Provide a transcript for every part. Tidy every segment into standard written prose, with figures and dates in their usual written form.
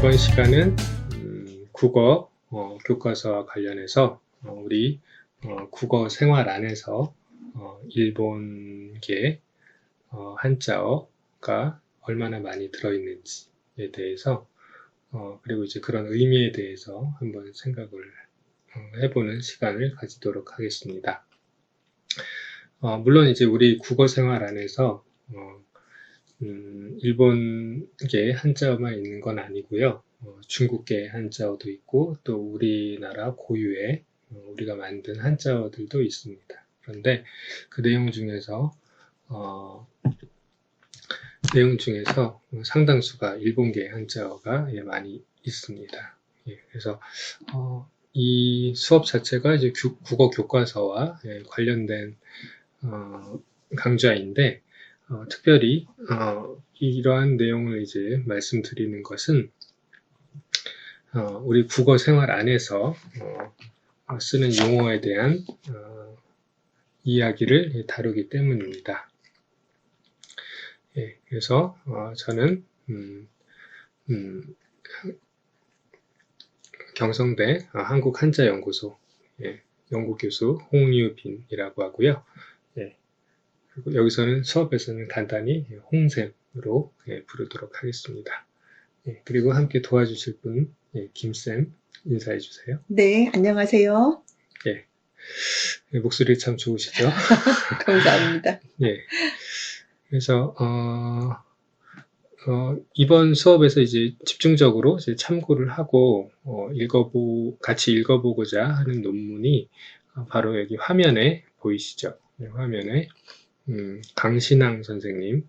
이번 시간은 국어 교과서와 관련해서 우리 국어 생활 안에서 일본계 한자어가 얼마나 많이 들어있는지에 대해서 그리고 이제 그런 의미에 대해서 한번 생각을 해보는 시간을 가지도록 하겠습니다. 물론 이제 우리 국어 생활 안에서 일본계 한자어만 있는 건 아니고요. 중국계 한자어도 있고 또 우리나라 고유의 우리가 만든 한자어들도 있습니다. 그런데 그 내용 중에서 상당수가 일본계 한자어가 많이 있습니다. 그래서 이 수업 자체가 이제 국어 교과서와 관련된 강좌인데 특별히 이러한 내용을 이제 말씀드리는 것은 우리 국어 생활 안에서 쓰는 용어에 대한 이야기를 다루기 때문입니다. 그래서 저는 경성대 한국한자연구소 연구교수 홍유빈이라고 하고요. 그리고 여기서는 수업에서는 간단히 홍쌤으로 부르도록 하겠습니다. 그리고 함께 도와주실 분 김쌤 인사해 주세요. 네, 안녕하세요. 목소리 참 좋으시죠? 감사합니다. 그래서 이번 수업에서 이제 집중적으로 이제 참고를 하고 같이 읽어보고자 하는 논문이 바로 여기 화면에 보이시죠? 화면에 강신앙 선생님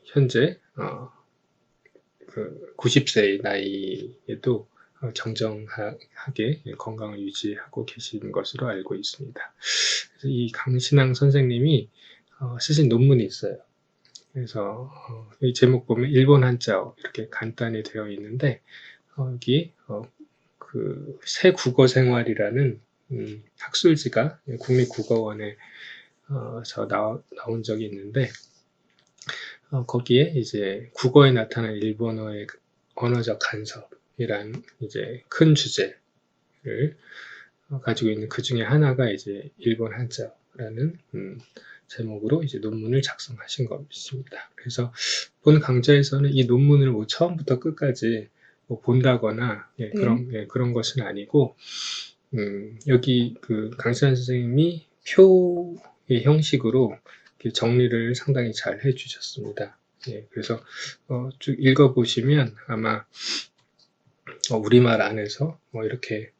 현재 90세의 나이에도 정정하게 건강을 유지하고 계신 것으로 알고 있습니다. 그래서 이 강신앙 선생님이 쓰신 논문이 있어요. 그래서 이 제목 보면 일본 한자어 이렇게 간단히 되어 있는데 여기 그 새 국어 생활이라는 학술지가 국립국어원에 나온 적이 있는데 거기에 이제 국어에 나타난 일본어의 언어적 간섭이란 이제 큰 주제를 가지고 있는 그 중에 하나가 이제 일본 한자어라는 제목으로 이제 논문을 작성하신 것입니다. 그래서 본 강좌에서는 이 논문을 뭐 처음부터 끝까지 뭐 본다거나 그런 것은 아니고 여기 그 강신환 선생님이 표의 형식으로 정리를 상당히 잘 해주셨습니다. 그래서 쭉 읽어보시면 아마 우리말 안에서 뭐 이렇게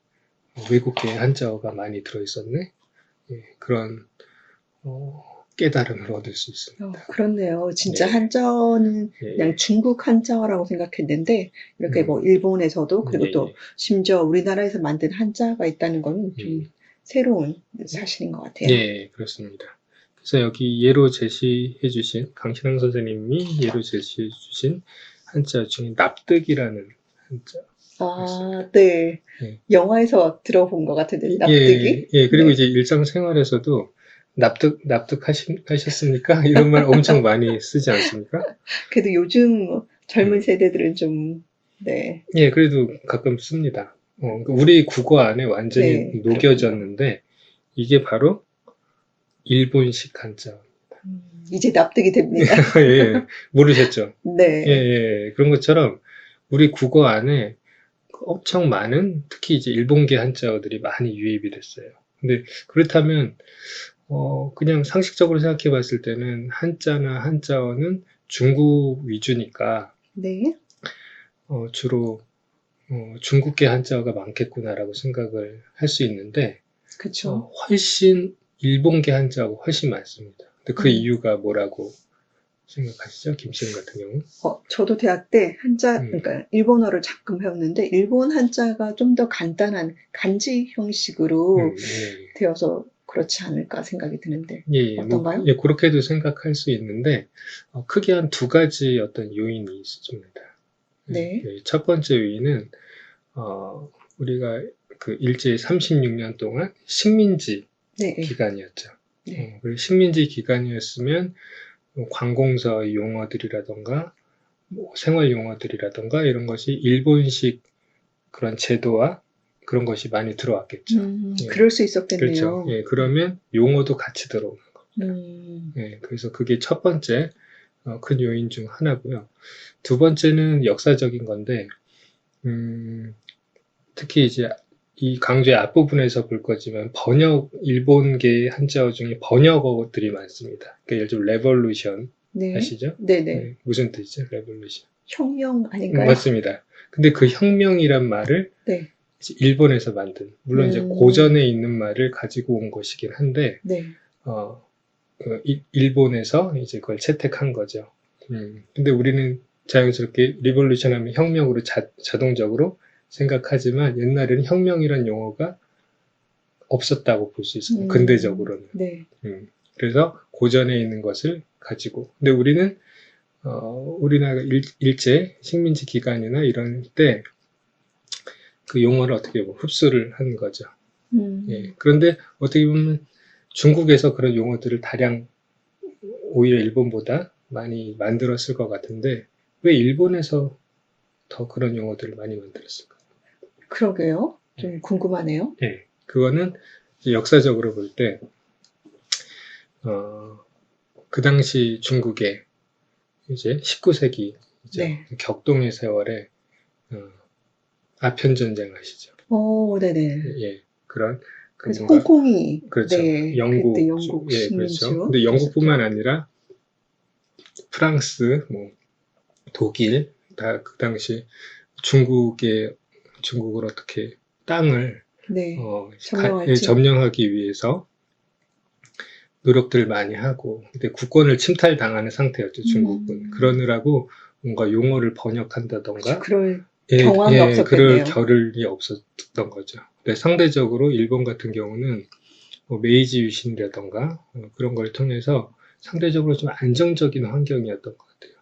외국계 한자어가 많이 들어있었네 그런 깨달음을 얻을 수 있습니다. 그렇네요. 진짜 한자어는 그냥 중국 한자어라고 생각했는데 이렇게 뭐 일본에서도 그리고 또 심지어 우리나라에서 만든 한자가 있다는 건 좀 새로운 사실인 것 같아요. 그렇습니다. 그래서 여기 예로 제시해 주신 강신앙 선생님이 예로 제시해 주신 한자 중에 납득이라는 한자. 네. 영화에서 들어본 것 같은데 납득이. 그리고 이제 일상생활에서도 납득하셨습니까? 이런 말 엄청 많이 쓰지 않습니까? 그래도 요즘 젊은 세대들은 좀 그래도 가끔 씁니다. 우리 국어 안에 완전히 녹여졌는데 이게 바로 일본식 한자. 이제 납득이 됩니다. 모르셨죠? 네. 그런 것처럼 우리 국어 안에 엄청 많은 특히 이제 일본계 한자어들이 많이 유입이 됐어요. 근데 그렇다면 그냥 상식적으로 생각해 봤을 때는 한자나 한자어는 중국 위주니까 주로 중국계 한자어가 많겠구나라고 생각을 할 수 있는데 그쵸. 훨씬 일본계 한자어가 훨씬 많습니다. 근데 그 이유가 뭐라고 생각하시죠? 김쌤 같은 경우? 저도 대학 때 한자, 그러니까 일본어를 잠깐 배웠는데 일본 한자가 좀 더 간단한 간지 형식으로 되어서 그렇지 않을까 생각이 드는데 어떤가요? 그렇게도 생각할 수 있는데 크게 한 두 가지 어떤 요인이 있습니다. 첫 번째 요인은 우리가 그 일제 36년 동안 식민지 기간이었죠. 식민지 기간이었으면 관공서 용어들이라던가 뭐 생활 용어들이라던가 이런 것이 일본식 그런 제도와 그런 것이 많이 들어왔겠죠. 예. 그럴 수 있었겠네요. 그렇죠. 예, 그러면 용어도 같이 들어오는 겁니다. 예, 그래서 그게 첫 번째 큰 요인 중 하나고요. 두 번째는 역사적인 건데 특히 이제 이 강좌의 앞부분에서 볼 거지만 일본계 한자어 중에 번역어들이 많습니다. 그러니까 예를 들어 레볼루션 네. 아시죠? 네네. 네, 무슨 뜻이죠? 레볼루션. 혁명 아닌가요? 맞습니다. 근데 그 혁명이란 말을 네. 이제 일본에서 만든, 물론 이제 고전에 있는 말을 가지고 온 것이긴 한데, 네. 일본에서 이제 그걸 채택한 거죠. 근데 우리는 자연스럽게 리볼루션 하면 혁명으로 자동적으로 생각하지만 옛날에는 혁명이란 용어가 없었다고 볼 수 있습니다. 근대적으로는. 네. 그래서 고전에 있는 것을 가지고. 근데 우리는 우리나라 일제 식민지 기간이나 이런 때 그 용어를 어떻게 보면 흡수를 한 거죠. 예. 그런데 어떻게 보면 중국에서 그런 용어들을 다량 오히려 일본보다 많이 만들었을 것 같은데 왜 일본에서 더 그런 용어들을 많이 만들었을까요? 그러게요. 좀 궁금하네요. 네, 그거는 역사적으로 볼 때, 그 당시 중국에 이제 19세기 네. 격동의 세월에 아편 전쟁 아시죠? 네네. 예, 그런 그래서 홍콩이 그렇죠. 네, 영국, 그때 영국 예, 식민지로. 그렇죠. 근데 영국뿐만 아니라 프랑스, 뭐 독일 다 그 당시 중국을 어떻게 땅을 네. 점령하기 위해서 노력들을 많이 하고, 근데 국권을 침탈당하는 상태였죠, 중국은. 그러느라고 뭔가 용어를 번역한다던가, 그럴 경황이 없었겠네요. 그럴 겨를이 없었던 거죠. 근데 상대적으로 일본 같은 경우는 뭐 메이지 유신이라던가 그런 걸 통해서 상대적으로 좀 안정적인 환경이었던 것 같아요.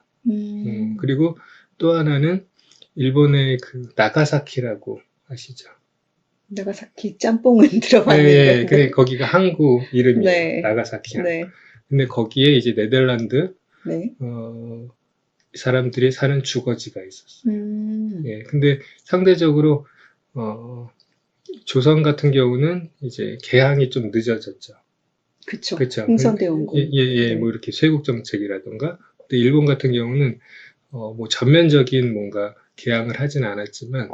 그리고 또 하나는 일본의 그 나가사키라고 아시죠? 나가사키 짬뽕은 들어봤는데. 네, 근데 거기가 항구 이름이에요. 네. 나가사키 항구. 네. 근데 거기에 이제 네덜란드 네. 사람들이 사는 주거지가 있었어요. 예, 근데 상대적으로 조선 같은 경우는 이제 개항이 좀 늦어졌죠. 그쵸. 흥선대원군. 네. 뭐 이렇게 쇄국 정책이라던가. 근데 일본 같은 경우는 뭐 전면적인 뭔가 개항을 하진 않았지만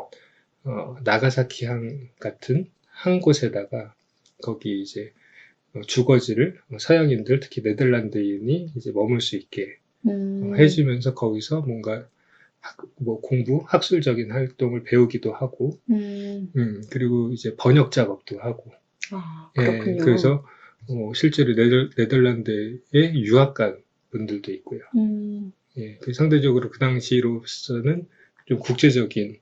나가사키항 같은 한 곳에다가 거기 이제 주거지를 서양인들 특히 네덜란드인이 이제 머물 수 있게 해주면서 거기서 뭔가 뭐 학술적인 활동을 배우기도 하고, 그리고 이제 번역 작업도 하고. 그렇군요. 예, 그래서 실제로 네덜란드에 유학 간 분들도 있고요. 예, 상대적으로 그 당시로서는 좀 국제적인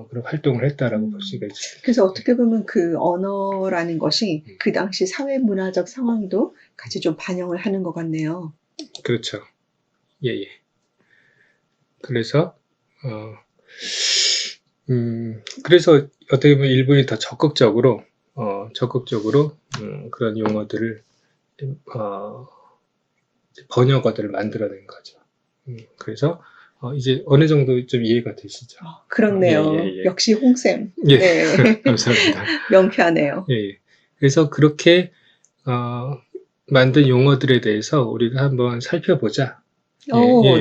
그런 활동을 했다라고 볼 수가 있죠. 그래서 어떻게 보면 그 언어라는 것이 그 당시 사회 문화적 상황도 같이 좀 반영을 하는 것 같네요. 그렇죠. 예. 그래서 그래서 어떻게 보면 일본이 더 적극적으로 그런 용어들을 번역어들을 만들어낸 거죠. 그래서 이제 어느 정도 좀 이해가 되시죠? 그렇네요. 예. 역시 홍쌤. 예, 네. 감사합니다. 명쾌하네요. 예. 그래서 그렇게 만든 용어들에 대해서 우리가 한번 살펴보자.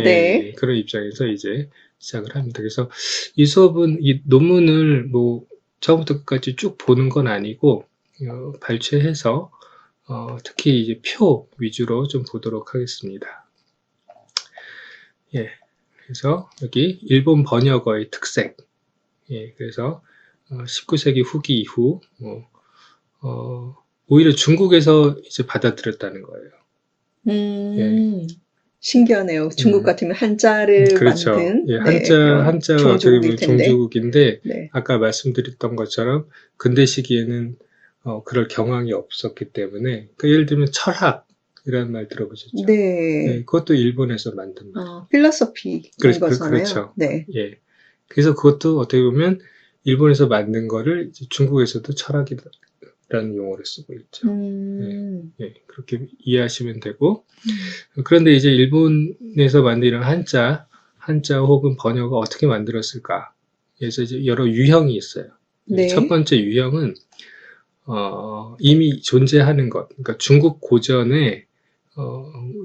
네. 그런 입장에서 이제 시작을 합니다. 그래서 이 수업은 이 논문을 뭐 처음부터 끝까지 쭉 보는 건 아니고 발췌해서 특히 이제 표 위주로 좀 보도록 하겠습니다. 예. 그래서 여기 일본 번역어의 특색. 예. 그래서 19세기 후기 이후 오히려 중국에서 이제 받아들였다는 거예요. 신기하네요. 중국 같으면 한자를 그렇죠. 만든 예, 한자가 어떻게 보면 종주국인데 네. 아까 말씀드렸던 것처럼 근대 시기에는 그럴 경황이 없었기 때문에 예를 들면 철학이라는 말 들어보셨죠? 네. 예, 그것도 일본에서 만든 말이에요. 필로소피 거잖아요. 그렇죠. 네. 예. 그래서 그것도 어떻게 보면 일본에서 만든 거를 이제 중국에서도 철학이라는 용어를 쓰고 있죠. 예. 예, 그렇게 이해하시면 되고, 그런데 이제 일본에서 만든 이런 한자 혹은 번역을 어떻게 만들었을까? 그래서 이제 여러 유형이 있어요. 네. 첫 번째 유형은 이미 존재하는 것, 그러니까 중국 고전에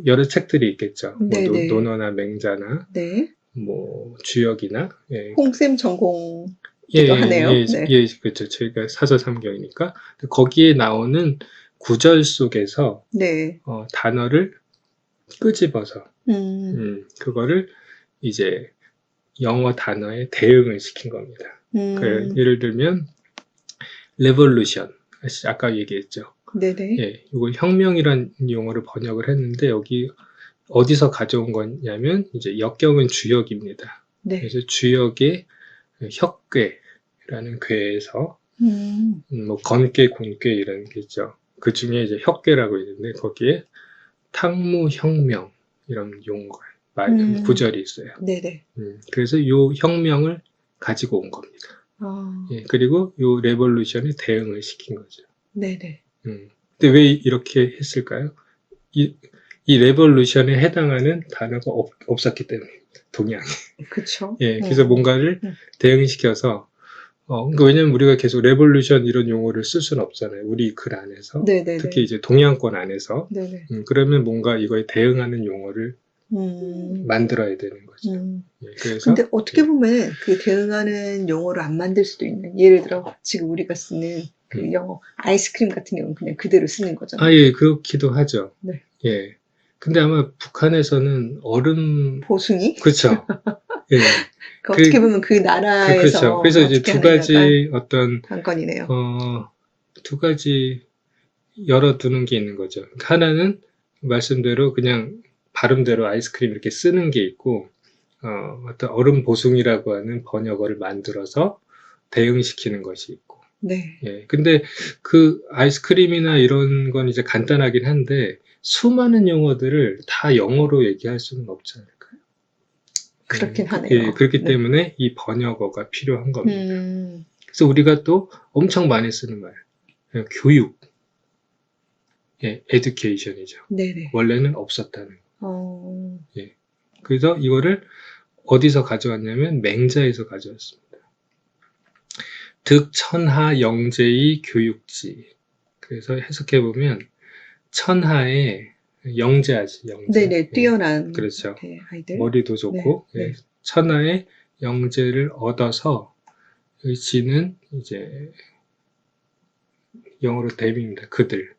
여러 책들이 있겠죠. 뭐 네네. 논어나 맹자나 네. 뭐 주역이나 예, 홍쌤 전공기도 예, 하네요. 예, 네. 예, 그렇죠. 저희가 사서삼경이니까 거기에 나오는 구절 속에서 네. 단어를 끄집어서 그거를 이제 영어 단어에 대응을 시킨 겁니다. 예를 들면 revolution, 아까 얘기했죠. 네네. 예, 이거 혁명이란 용어를 번역을 했는데 여기 어디서 가져온 거냐면 이제 역경은 주역입니다. 네. 그래서 주역의 혁괴라는 괴에서 뭐 건괴, 공괴 이런 게 있죠. 그 중에 이제 혁괴라고 있는데 거기에 탕무혁명 이런 용어, 구절이 있어요. 네네. 그래서 이 혁명을 가지고 온 겁니다. 예, 그리고 이 레볼루션에 대응을 시킨 거죠. 네네. 근데 왜 이렇게 했을까요? 이 레볼루션에 해당하는 단어가 없었기 때문입니다. 동양에. 그쵸. 예, 그래서 뭔가를 대응시켜서 그러니까 왜냐면 우리가 계속 레볼루션 이런 용어를 쓸 수는 없잖아요. 우리 글 안에서. 네네네. 특히 이제 동양권 안에서. 네네. 그러면 뭔가 이거에 대응하는 용어를 만들어야 되는 거죠. 예, 그래서 근데 어떻게 보면 그 대응하는 용어를 안 만들 수도 있는, 예를 들어 지금 우리가 쓰는 그 영어 아이스크림 같은 경우는 그냥 그대로 쓰는 거잖아요. 예, 그렇기도 하죠. 네. 예. 근데 아마 북한에서는 얼음 보숭이? 그렇죠. 예. 어떻게 보면 그 나라에서 그렇죠. 그래서 이제 어떻게 두 하느냐가 가지 어떤 관건이네요. 두 가지 열어두는 게 있는 거죠. 하나는 말씀대로 그냥 발음대로 아이스크림 이렇게 쓰는 게 있고, 어떤 얼음 보숭이라고 하는 번역어를 만들어서 대응시키는 것이 있고. 네. 예. 근데 그 아이스크림이나 이런 건 이제 간단하긴 한데, 수많은 용어들을 다 영어로 얘기할 수는 없지 않을까요? 그렇긴 하네요. 예, 그렇기 네. 때문에 이 번역어가 필요한 겁니다. 그래서 우리가 또 엄청 많이 쓰는 말, 교육. 예, education이죠. 네네. 원래는 없었다는 거. 예. 그래서 이거를 어디서 가져왔냐면 맹자에서 가져왔습니다. 득천하 영재의 교육지. 그래서 해석해 보면 천하의 영재하지, 영재. 네네, 뛰어난 그렇죠. 네, 아이들. 머리도 좋고 네, 네. 천하의 영재를 얻어서 이 지는 이제 영어로 댐입니다. 그들.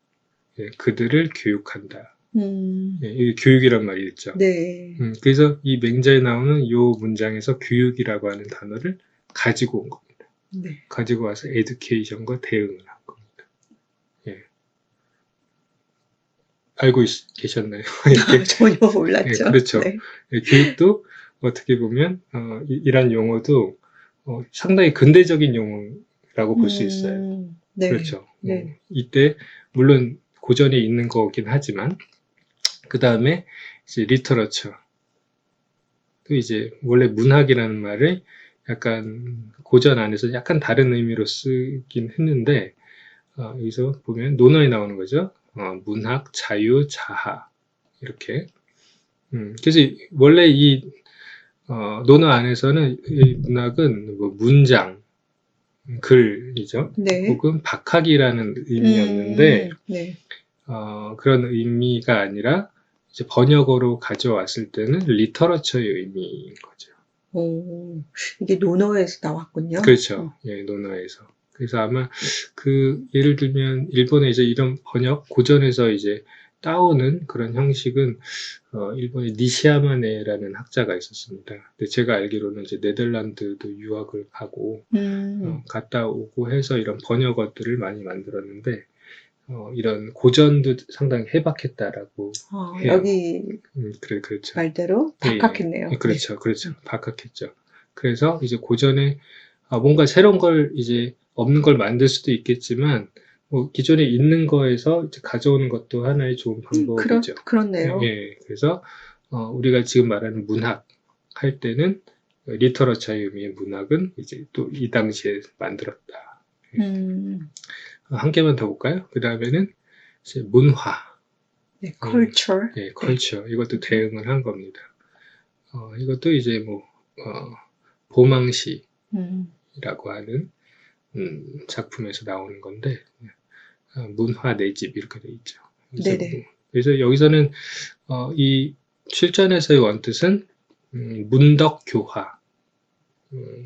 예, 그들을 교육한다. 예, 이 교육이란 말이 있죠. 네. 그래서 이 맹자에 나오는 이 문장에서 교육이라고 하는 단어를 가지고 온 겁니다. 네. 가지고 와서 에듀케이션과 대응을 한 겁니다. 예. 알고 계셨나요? 전혀 몰랐죠. 예, 그렇죠. 네. 예, 교육도 어떻게 보면 이란 용어도 상당히 근대적인 용어라고 볼 수 있어요. 네. 그렇죠. 네. 이때 물론 고전에 있는 거긴 하지만 그 다음에 이제 리터러처 또 이제 원래 문학이라는 말을 약간 고전 안에서 약간 다른 의미로 쓰긴 했는데 여기서 보면 논어에 나오는 거죠. 문학, 자유, 자하 이렇게. 그래서 원래 이 논어 안에서는 이 문학은 뭐 문장, 글이죠. 네. 혹은 박학이라는 의미였는데 네. 그런 의미가 아니라 이제 번역어로 가져왔을 때는 리터러처의 의미인 거죠. 이게 논어에서 나왔군요. 그렇죠. 예, 논어에서. 그래서 아마 예를 들면 일본에 이제 이런 번역 고전에서 이제 따오는 그런 형식은 일본의 니시야마네라는 학자가 있었습니다. 근데 제가 알기로는 이제 네덜란드도 유학을 가고 갔다 오고 해서 이런 번역어들을 많이 만들었는데 이런 고전도 상당히 해박했다라고 해요. 여기 그렇죠. 말대로 박학했네요. 예, 그렇죠, 그렇죠. 박학했죠. 그래서 이제 고전에 뭔가 새로운 걸 이제 없는 걸 만들 수도 있겠지만 뭐 기존에 있는 거에서 이제 가져오는 것도 하나의 좋은 방법이죠. 그렇네요. 예, 그래서 우리가 지금 말하는 문학 할 때는 리터러처의 의미의 문학은 이제 또 이 당시에 만들었다. 한 개만 더 볼까요? 그 다음에는 이제 문화, 네, culture. 예, 컬처 이것도 대응을 한 겁니다. 이것도 이제 뭐 보망시라고 음, 하는 작품에서 나오는 건데 문화 내 집 이렇게 돼 있죠. 네네. 그래서 여기서는 이 출전에서의 원뜻은 문덕 교화.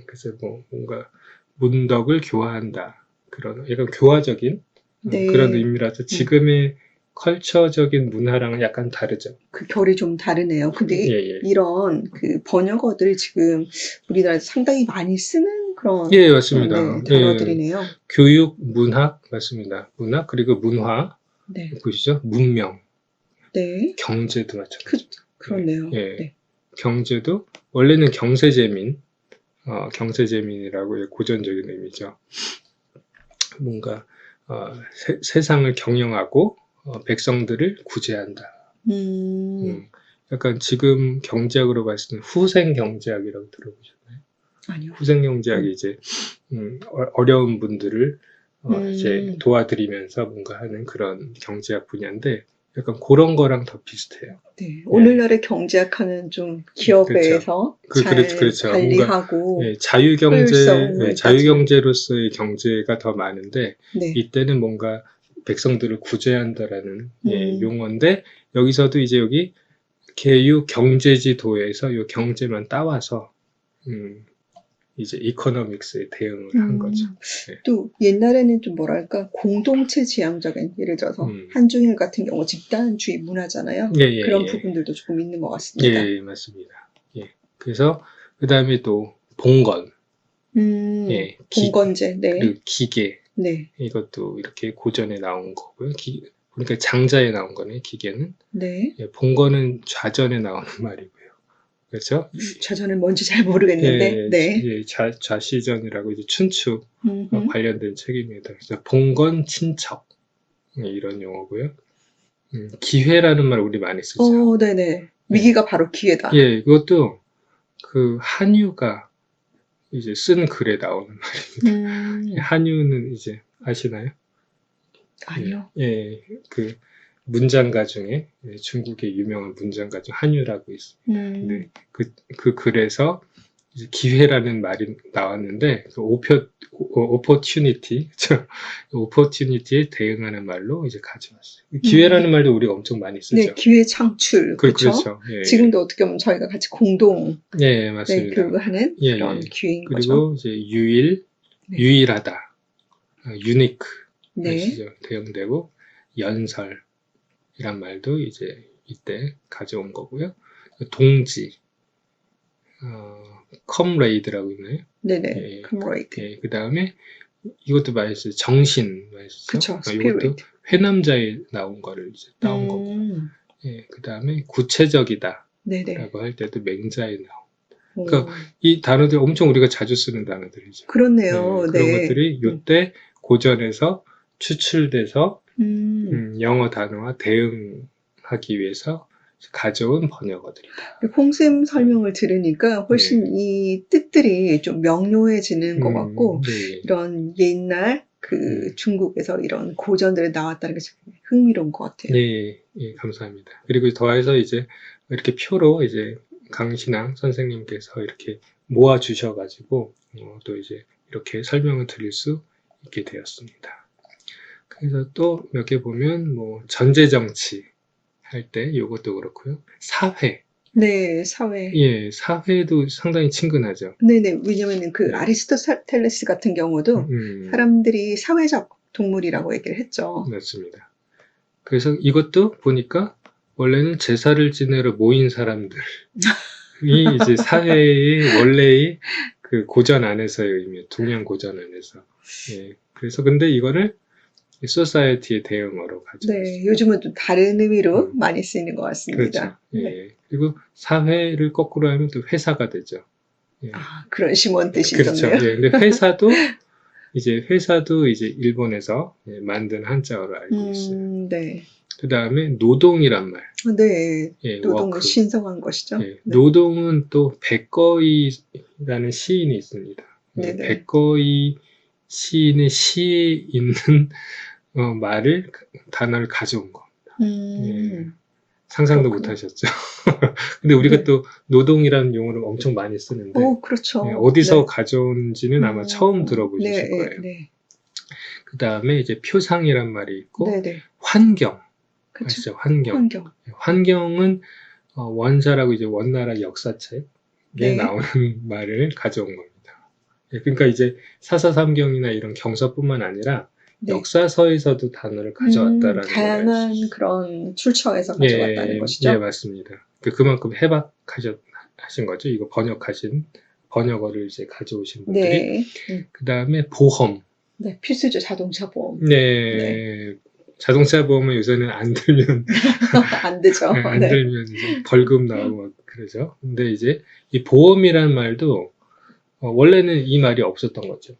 그래서 뭐 뭔가 문덕을 교화한다. 그런 약간 교화적인 그런 네. 의미라서 지금의 컬처적인 문화랑은 약간 다르죠. 그 결이 좀 다르네요. 근데 예, 예. 이런 그 번역어들이 지금 우리나라에서 상당히 많이 쓰는 그런 예, 맞습니다. 네, 예, 단어들이네요. 교육, 문학, 맞습니다. 문학, 그리고 문화, 네. 보시죠? 문명, 네. 경제도 마찬가지. 그렇네요. 예, 네. 경제도, 원래는 경세재민, 경세재민이라고 고전적인 의미죠. 뭔가, 세상을 경영하고, 백성들을 구제한다. 음, 약간 지금 경제학으로 봤을 때는 후생 경제학이라고 들어보셨나요? 아니요. 후생 경제학이 이제, 어려운 분들을 이제 음, 도와드리면서 뭔가 하는 그런 경제학 분야인데 약간 그런 거랑 더 비슷해요. 네. 예, 오늘날의 경제학하는 좀 그렇죠. 기업에서 잘 그렇죠. 뭔가 관리하고 예, 자유경제, 효율성을 따지는. 자유경제로서의 경제가 더 많은데 네. 이때는 뭔가 백성들을 구제한다라는 예, 음, 용어인데 여기서도 이제 여기 개유 경제지도에서 이 경제만 따와서 이제 이코노믹스에 대응을 한 거죠. 예. 또 옛날에는 좀 뭐랄까 공동체 지향적인 예를 들어서 음. 한중일 같은 경우 집단주의 문화잖아요. 예, 예, 그런 예. 부분들도 조금 있는 것 같습니다. 예, 맞습니다. 예. 그래서 그 다음에 또 봉건, 예, 봉건제, 네, 그리고 기계 네, 이것도 이렇게 고전에 나온 거고요. 그러니까 장자에 나온 거네, 기계는. 네. 예, 봉건은 좌전에 나오는 말이고요. 그렇죠? 저는 뭔지 잘 모르겠는데, 예, 네. 예, 좌시전이라고 이제 춘추 음흠. 관련된 책입니다. 그래서 봉건 친척 예, 이런 용어고요. 기회라는 말 우리 많이 쓰죠. 네네. 위기가 바로 기회다. 예, 이것도 그 한유가 이제 쓴 글에 나오는 말입니다. 한유는 이제 아시나요? 아니요. 예, 예, 그 문장가 중에 예, 중국의 유명한 문장가 중 한유라고 있어요. 근데 그 글에서 이제 기회라는 말이 나왔는데 그 opportunity에 대응하는 말로 이제 가져왔어요. 기회라는 말도 우리가 엄청 많이 쓰죠. 네, 기회 창출, 그렇죠? 그렇죠. 예, 지금도 어떻게 보면 저희가 같이 공동 예, 맞습니다. 교육하는 예, 그런 예. 기회인 그리고 거죠. 이제 유일하다, 유니크 네. 아시죠? 대응되고 연설이란 말도 이제 이때 가져온 거고요. 동지, 컴레이드라고 있나요? 네네. 예, comrade. 예, 그 다음에 이것도 많이 쓰죠. 정신 많이 쓰죠. 그쵸, 이것도 spirit. 회남자에 나온 거를 이제 따온 거고. 예, 그 다음에 구체적이다. 네네. 라고 할 때도 맹자에 나온. 오, 그러니까 이 단어들 엄청 우리가 자주 쓰는 단어들이죠. 그렇네요. 예, 그런 네. 것들이 이때 고전에서 추출돼서 영어 단어와 대응하기 위해서 가져온 번역어들이다. 홍쌤 설명을 들으니까 훨씬 네. 이 뜻들이 좀 명료해지는 것 같고, 네. 이런 옛날 그 중국에서 이런 고전들이 나왔다는 게 참 흥미로운 것 같아요. 네, 예, 감사합니다. 그리고 더해서 이제 이렇게 표로 이제 강신앙 선생님께서 이렇게 모아 주셔가지고 또 이제 이렇게 설명을 드릴 수 있게 되었습니다. 그래서 또 몇 개 보면 뭐 전제 정치 할 때 이것도 그렇고요. 사회. 네, 사회. 예, 사회도 상당히 친근하죠. 네네. 왜냐면은 그 네. 아리스토텔레스 같은 경우도 사람들이 사회적 동물이라고 얘기를 했죠. 맞습니다. 그래서 이것도 보니까 원래는 제사를 지내러 모인 사람들이 이제 사회의 원래의 그 고전 안에서의 의미, 동양 고전 안에서. 예, 그래서 근데 이거를 소사이어티의 대응어로 가져왔어요. 네, 요즘은 좀 다른 의미로 많이 쓰이는 것 같습니다. 그렇죠. 예. 네. 그리고 사회를 거꾸로 하면 또 회사가 되죠. 예. 그런 심오한 뜻이 그렇죠. 있었네요. 예. 근데 회사도 이제 일본에서 예, 만든 한자어로 알고 있어요. 네. 그 다음에 노동이란 말. 네. 예, 노동은 워크. 신성한 것이죠. 예, 노동은 또 백거이라는 시인이 있습니다. 예, 네네. 백거이 시인의 시에 있는 단어를 가져온 거. 예, 음, 상상도 못 그렇군요. 하셨죠. 근데 우리가 네. 또 노동이라는 용어를 엄청 많이 쓰는데, 예, 그렇죠. 어디서 네. 가져온지는 아마 처음 들어보셨을 네, 거예요. 네. 그 다음에 이제 표상이란 말이 있고, 네, 네. 환경. 그쵸. 아시죠? 환경. 환경. 환경은 원사라고 이제 원나라 역사책에 네. 나오는 말을 가져온 겁니다. 예, 그러니까 이제 사사삼경이나 이런 경서뿐만 아니라 네. 역사서에서도 단어를 가져왔다라는 거를 다양한 그런 출처에서 가져왔다는 것이죠. 예, 맞습니다. 그만큼 해박하신 거죠. 이거 번역어를 이제 가져오신 분들이. 네. 그 다음에 보험. 네, 필수죠. 자동차 보험. 네. 자동차 보험은 요새는 안 들면 안 되죠. 안 네. 들면 이제 벌금 나오고 막 그러죠. 근데 이제 이 보험이라는 말도 원래는 이 말이 없었던 거죠.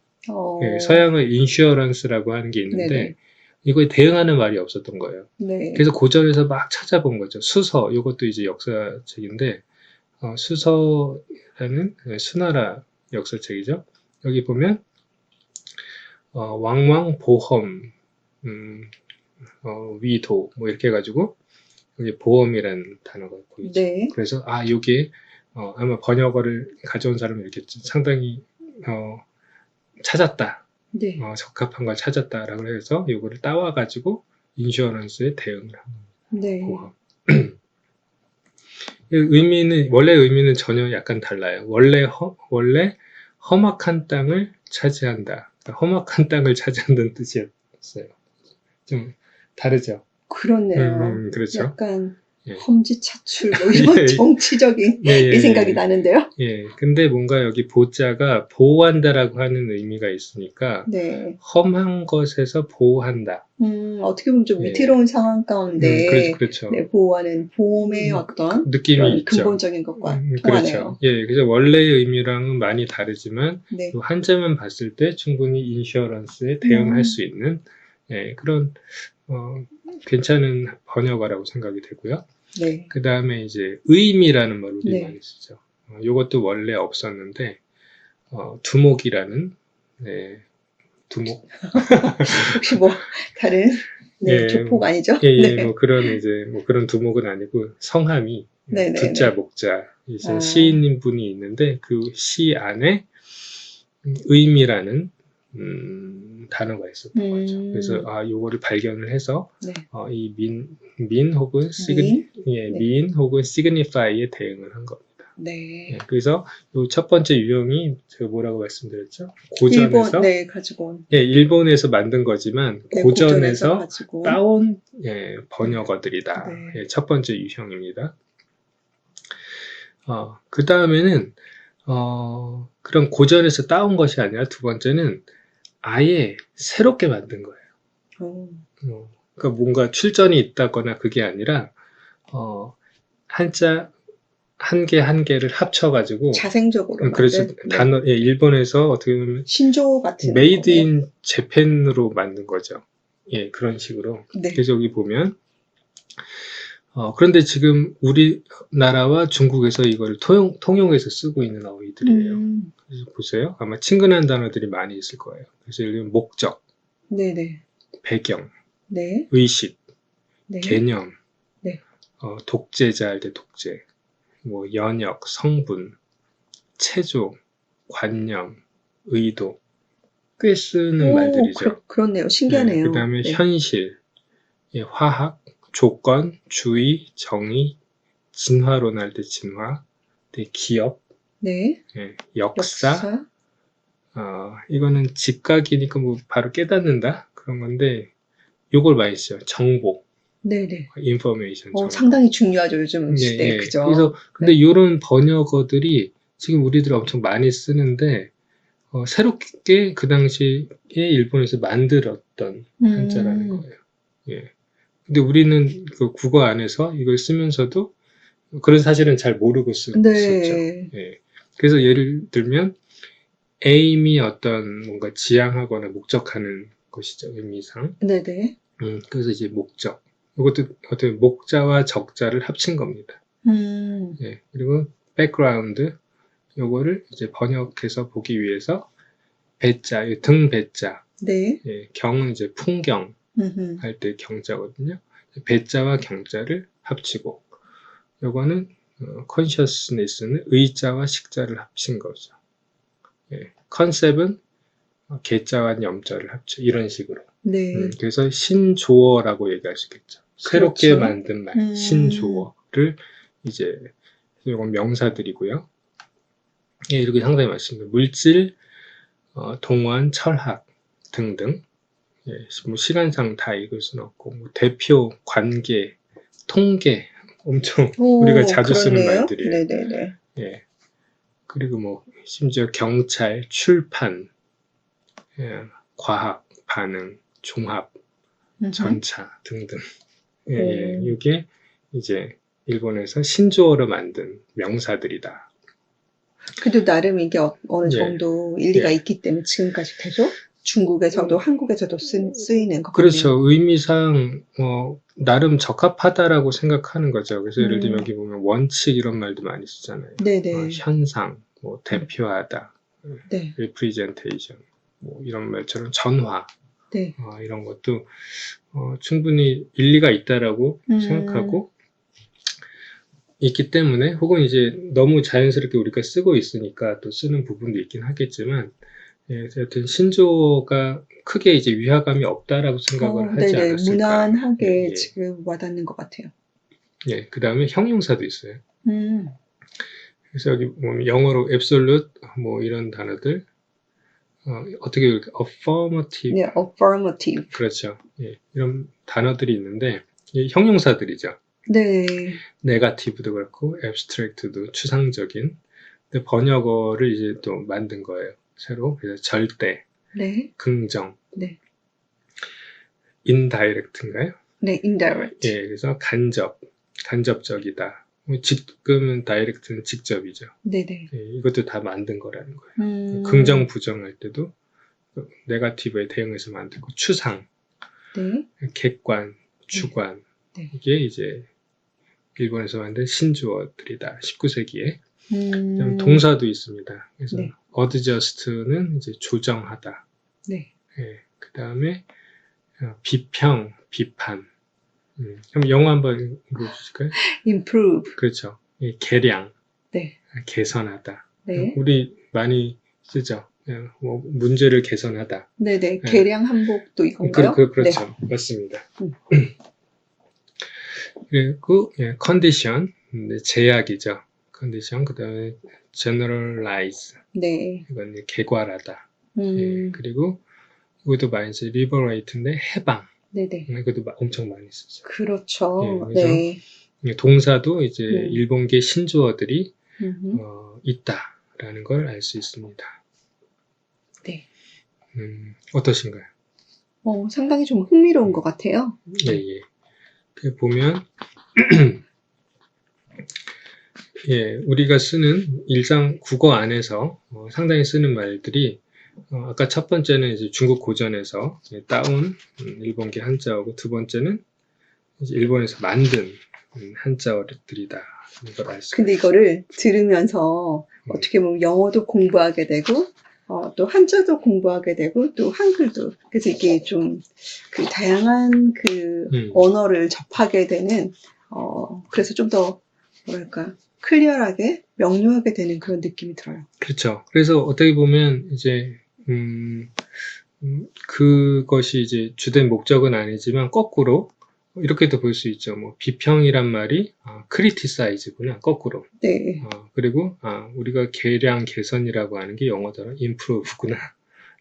예, 서양의 인슈어런스라고 하는 게 있는데 네네. 이거에 대응하는 말이 없었던 거예요. 네. 그래서 고전에서 막 찾아본 거죠. 수서, 이것도 이제 역사책인데 수서라는 수나라 역사책이죠. 여기 보면 왕왕 보험, 위도 뭐 이렇게 해가지고 여기 보험이라는 단어가 보이죠. 네. 그래서 요게 아마 번역어를 가져온 사람이 이렇게 상당히 찾았다. 네. 적합한 걸 찾았다라고 해서 요거를 따와가지고 인슈어런스에 대응을 합니다. 네. 보험. 원래 의미는 전혀 약간 달라요. 원래 험악한 땅을 차지한다. 그러니까 험악한 땅을 차지한다는 뜻이었어요. 좀 다르죠. 그렇네요. 그렇죠. 약간 예. 험지 차출 뭐 이런 예. 정치적인 이 생각이 나는데요. 예. 근데 뭔가 여기 보자가 보호한다라고 하는 의미가 있으니까 네. 험한 것에서 보호한다. 어떻게 보면 좀 예. 위태로운 상황 가운데 그렇죠. 네, 보호하는 보험의 어떤 느낌이 그런 있죠. 근본적인 것과 통하네요. 그렇죠. 예, 그래서 원래의 의미랑은 많이 다르지만 네. 또 한자만 봤을 때 충분히 인슈어런스에 대응할 수 있는 그런 괜찮은 번역어라고 생각이 되고요. 네. 그 다음에 이제 의미라는 말 우리 네. 많이 쓰죠. 이것도 원래 없었는데 두목이라는 두목. 혹시 뭐 다른 예, 조폭 아니죠? 예, 네. 뭐 그런 두목은 아니고 성함이 네네. 두자 목자 이제 아. 시인인 분이 있는데 그 시 안에 의미라는 단어가 있었던 거죠. 그래서 요거를 발견을 해서 네. 이 민 혹은 민 혹은 signify에 대응을 한 겁니다. 네. 예, 그래서 요 첫 번째 유형이 제가 뭐라고 말씀드렸죠? 고전에서 가지고 온. 예, 일본에서 만든 거지만 네, 고전에서 가지고 온. 따온 번역어들이다. 네. 예, 첫 번째 유형입니다. 그 다음에는 그런 고전에서 따온 것이 아니라 두 번째는 아예 새롭게 만든 거예요. 그러니까 뭔가 출전이 있다거나 그게 아니라 한자 한 개를 합쳐가지고 자생적으로 그래서 만든, 단어 일본에서 어떻게 보면 신조 같은 메이드 인 재팬으로 만든 거죠. 예, 그런 식으로. 네. 그래서 여기 보면 그런데 지금 우리나라와 중국에서 이걸 통용해서 쓰고 있는 어휘들이에요. 그래서 보세요. 아마 친근한 단어들이 많이 있을 거예요. 그래서 예를 들면 목적, 네네. 배경, 네. 의식, 네. 개념, 네. 독재자 할 때 독재, 뭐 연역, 성분, 체조, 관념, 의도 꽤 쓰는 말들이죠. 그렇네요. 신기하네요. 그 다음에 현실, 화학, 조건, 주의, 정의, 진화론 할 때 진화, 기업, 네. 역사. 이거는 직각이니까 뭐 바로 깨닫는다 그런 건데 요걸 많이 쓰죠. 정보. 네네. 인포메이션. 상당히 중요하죠 요즘 시대에. 그죠? 그래서 근데 이런 번역어들이 지금 우리들이 엄청 많이 쓰는데 새롭게 그 당시에 일본에서 만들었던 한자라는 거예요. 예. 근데 우리는 그 국어 안에서 이걸 쓰면서도 그런 사실은 잘 모르고 썼죠. 예. 그래서 예를 들면 aim이 어떤 뭔가 지향하거나 목적하는 것이죠. 의미상. 네네. 그래서 이제 목적. 이것도 어떻게 목자와 적자를 합친 겁니다. 예. 그리고 background. 요거를 이제 번역해서 보기 위해서 배자, 등 배자. 네. 예. 경은 이제 풍경. 음흠. 할 때 경자거든요. 배자와 경자를 합치고, 요거는 consciousness는 의자와 식자를 합친 거죠. 예, 컨셉은 개자와 염자를 합쳐 이런 식으로. 네. 그래서 신조어라고 얘기하시겠죠. 새롭게 그렇죠. 만든 말, 신조어를 이제 이건 명사들이고요. 예, 이렇게 상당히 많습니다. 물질, 동원, 철학 등등. 예, 뭐 시간상 다 읽을 수는 없고, 뭐 대표, 관계, 통계, 엄청 우리가 오, 자주 쓰는 그렇네요. 말들이에요. 네네네. 예, 그리고 뭐 심지어 경찰, 출판, 예, 과학, 반응, 종합, 음흠. 전차 등등. 예, 예, 오. 이게 이제 일본에서 신조어로 만든 명사들이다. 그래도 나름 이게 어느 예, 정도 일리가 예. 있기 때문에 지금까지 계속 중국에서도 한국에서도 쓰이는 것 그렇죠. 같네요. 의미상 나름 적합하다라고 생각하는 거죠. 그래서 예를 들면 음, 여기 보면 원칙 이런 말도 많이 쓰잖아요. 네네. 현상, 뭐 대표하다, 네. representation, 뭐 이런 말처럼 전화, 네. 이런 것도 충분히 일리가 있다라고 음, 생각하고 있기 때문에, 혹은 이제 너무 자연스럽게 우리가 쓰고 있으니까 또 쓰는 부분도 있긴 하겠지만, 예, 여튼 신조어가 크게 이제 위화감이 없다라고 생각을 하지 네네. 않았을까. 예, 무난하게 예. 지금 와닿는 것 같아요. 예, 그 다음에 형용사도 있어요. 음, 그래서 여기 보면 영어로 absolute 뭐 이런 단어들, 어떻게 읽을까? affirmative, 네, affirmative. 그렇죠. 예, 이런 단어들이 있는데, 이 형용사들이죠. 네, negative도 그렇고 abstract도 추상적인. 근데 번역어를 이제 또 만든 거예요. 새로. 그래서 절대, 네, 긍정, 네, indirect인가요? 네, indirect. 예, 그래서 간접적이다. 지금은 다이렉트는 직접이죠. 네네. 예, 이것도 다 만든 거라는 거예요. 음, 긍정, 부정할 때도 네거티브에 대응해서 만들고, 추상, 네, 객관, 네, 주관, 네. 이게 이제 일본에서 만든 신조어들이다. 19세기에. 그다음 음, 동사도 있습니다. 그래서 네, adjust는 이제 조정하다. 네. 예, 그 다음에 비평, 비판. 그럼 영어 한번 읽어주실까요? improve. 그렇죠. 예, 개량, 네, 개선하다. 네. 우리 많이 쓰죠. 예, 뭐 문제를 개선하다. 네네. 예, 계량 한복도 이건가요? 네. 그렇죠. 맞습니다. 음, 그리고 예, 컨디션, 제약이죠. 컨디션, 그 다음에 generalize, 네. 이건 이제 개괄하다. 예, 음, 그리고 이것도 많이 쓰죠. liberate인데 해방. 네네. 이것도 엄청 많이 쓰죠. 예, 그렇죠. 그래서 네. 동사도 이제 음, 일본계 신조어들이 음, 있다라는 걸 알 수 있습니다. 네. 어떠신가요? 상당히 좀 흥미로운 것 음, 같아요. 예, 네. 예. 그 보면 예, 우리가 쓰는 일상 국어 안에서 상당히 쓰는 말들이 아까 첫 번째는 이제 중국 고전에서 따온 일본계 한자어고, 두 번째는 이제 일본에서 만든 한자어들이다. 이걸 알 수가 근데 있죠. 이거를 들으면서 음, 어떻게 보면 영어도 공부하게 되고, 또 한자도 공부하게 되고, 또 한글도. 그래서 이게 좀 그 다양한 그 음, 언어를 접하게 되는, 그래서 좀 더 뭐랄까, 클리어하게, 명료하게 되는 그런 느낌이 들어요. 그렇죠. 그래서 어떻게 보면 이제 그것이 이제 주된 목적은 아니지만 거꾸로 이렇게도 볼 수 있죠. 뭐 비평이란 말이 criticize구나, 거꾸로. 네. 그리고 우리가 개량 개선이라고 하는 게 영어더라 improve구나.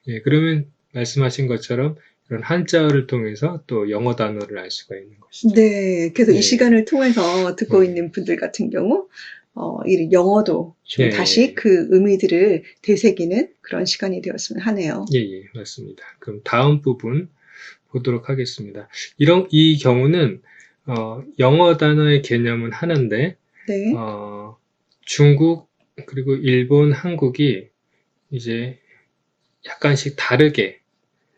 예, 그러면 말씀하신 것처럼 이런 한자어를 통해서 또 영어 단어를 알 수가 있는 것이죠. 네. 그래서 이 예, 시간을 통해서 듣고 음, 있는 분들 같은 경우, 이 영어도 좀 다시 예, 그 의미들을 되새기는 그런 시간이 되었으면 하네요. 예, 예, 맞습니다. 그럼 다음 부분 보도록 하겠습니다. 이 경우는 영어 단어의 개념은 하나인데 네. 중국 그리고 일본, 한국이 이제 약간씩 다르게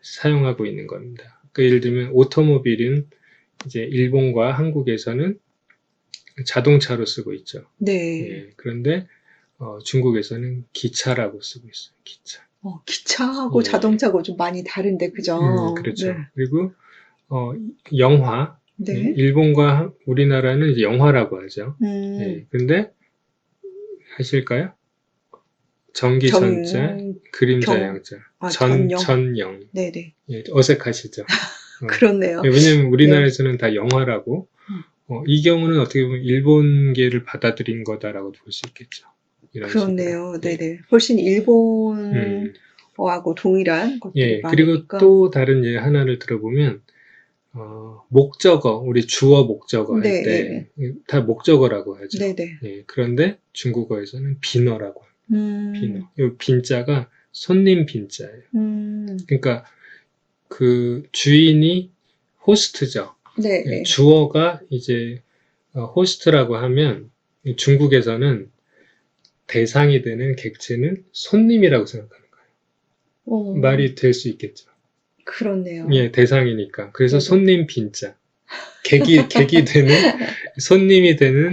사용하고 있는 겁니다. 그 예를 들면 오토모빌은 이제 일본과 한국에서는 자동차로 쓰고 있죠. 네. 예, 그런데 중국에서는 기차라고 쓰고 있어요. 기차. 기차하고 예, 자동차하고 좀 많이 다른데, 그죠? 네. 그렇죠. 그리고 영화, 네. 일본과 우리나라는 이제 영화라고 하죠. 근데 하실까요? 전기 전자, 그림자 영자, 전영. 전영. 네네. 예, 어색하시죠? 그렇네요. 왜냐면 우리나라에서는 다 영화라고, 이 경우는 어떻게 보면 일본계를 받아들인 거다라고 볼 수 있겠죠. 이런 그렇네요. 식으로. 네네. 훨씬 일본어하고 동일한 것들이 예, 그리고 많으니까. 또 다른 예 하나를 들어보면, 목적어, 우리 주어 목적어 할 때, 다 목적어라고 하죠. 네네. 예, 그런데 중국어에서는 비너라고 합니다. 비너. 이 빈자가 손님 빈자예요. 그러니까 그 주인이 호스트죠. 네. 예, 주어가 이제 호스트라고 하면 중국에서는 대상이 되는 객체는 손님이라고 생각하는 거예요. 말이 될 수 있겠죠. 그렇네요. 예, 대상이니까. 그래서 네네. 손님 빈자. 객이 되는, 손님이 되는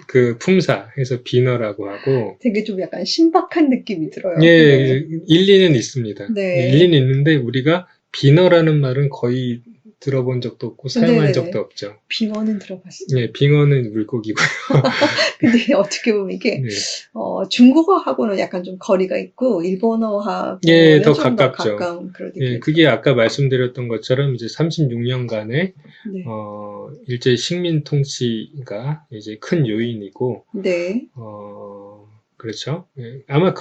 그 품사 해서 비너라고 하고. 되게 좀 약간 신박한 느낌이 들어요. 예, 일리는 있습니다. 네. 예, 일리는 있는데 우리가 비너라는 말은 거의 들어본 적도 없고 사용한 적도 없죠. 빙어는 들어봤어요. 예, 빙어는 물고기고요. 근데 어떻게 보면 이게 네. 중국어하고는 약간 좀 거리가 있고 일본어하고는 예, 더 좀 가깝죠. 더 가까운 그런 느낌이 예, 그게 아까 말씀드렸던 것처럼 이제 36년간의 네. 일제 식민 통치가 이제 큰 요인이고, 네. 그렇죠. 예, 아마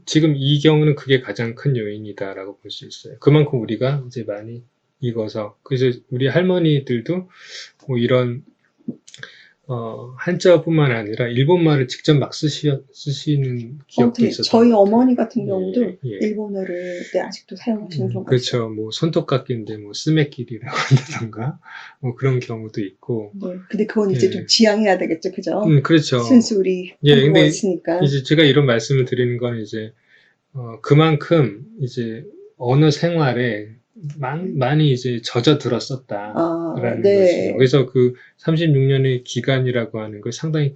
지금 이 경우는 그게 가장 큰 요인이다라고 볼 수 있어요. 그만큼 우리가 이제 많이 익어서, 그래서 우리 할머니들도 뭐 이런 한자뿐만 아니라 일본말을 직접 막 쓰시는 기억도 있었던 저희 것 같아요. 어머니 같은 경우도 예. 일본어를 아직도 사용하시는 경우가 그렇죠. 있어요. 뭐 손톱깎이인데 뭐 스매끼리라고 한다던가 뭐 그런 경우도 있고. 네. 근데 그건 이제 좀 지양해야 되겠죠, 그죠? 그렇죠. 순수리 예, 한국어 근데 있으니까. 이제 제가 이런 말씀을 드리는 건 이제 그만큼 이제 언어 생활에 많이 이제 젖어들었었다라는 네. 것이죠. 그래서 그 36년의 기간이라고 하는 건 상당히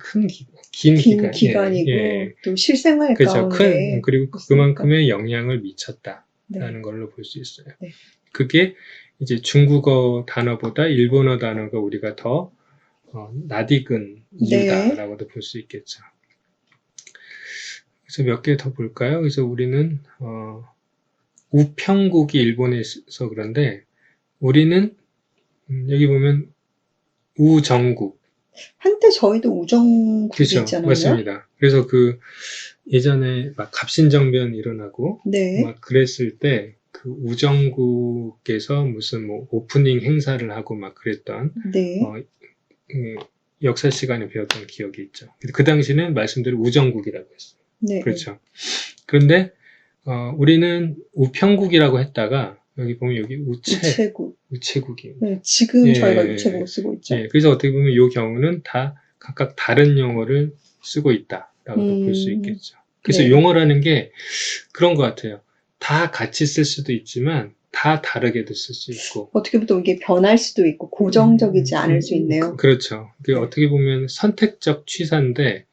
긴 기간이고 예. 또 실생활 그렇죠. 가운데 그리고 그만큼의 영향을 미쳤다라는 네. 걸로 볼 수 있어요. 네. 그게 이제 중국어 단어보다 일본어 단어가 우리가 더 낯익은 이유다라고도 볼 수 있겠죠. 그래서 몇 개 더 볼까요? 그래서 우리는 우평국이 일본에서 그런데 우리는 여기 보면 우정국. 한때 저희도 우정국이 그렇죠. 있잖아요. 맞습니다. 그래서 그 예전에 막 갑신정변 일어나고 네. 막 그랬을 때 그 우정국에서 무슨 뭐 오프닝 행사를 하고 막 그랬던 네. 역사 시간에 배웠던 기억이 있죠. 그 당시는 말씀대로 우정국이라고 했어요. 네. 그렇죠. 그런데 우리는 우평국이라고 했다가 여기 보면 여기 우체국이. 네, 지금 저희가 우체국을 쓰고 있죠. 예, 그래서 어떻게 보면 이 경우는 다 각각 다른 용어를 쓰고 있다라고도 볼 수 있겠죠. 그래서 네. 용어라는 게 그런 것 같아요. 다 같이 쓸 수도 있지만 다 다르게도 쓸 수 있고. 어떻게 보면 이게 변할 수도 있고 고정적이지 않을 수 있네요. 그렇죠. 네. 어떻게 보면 선택적 취사인데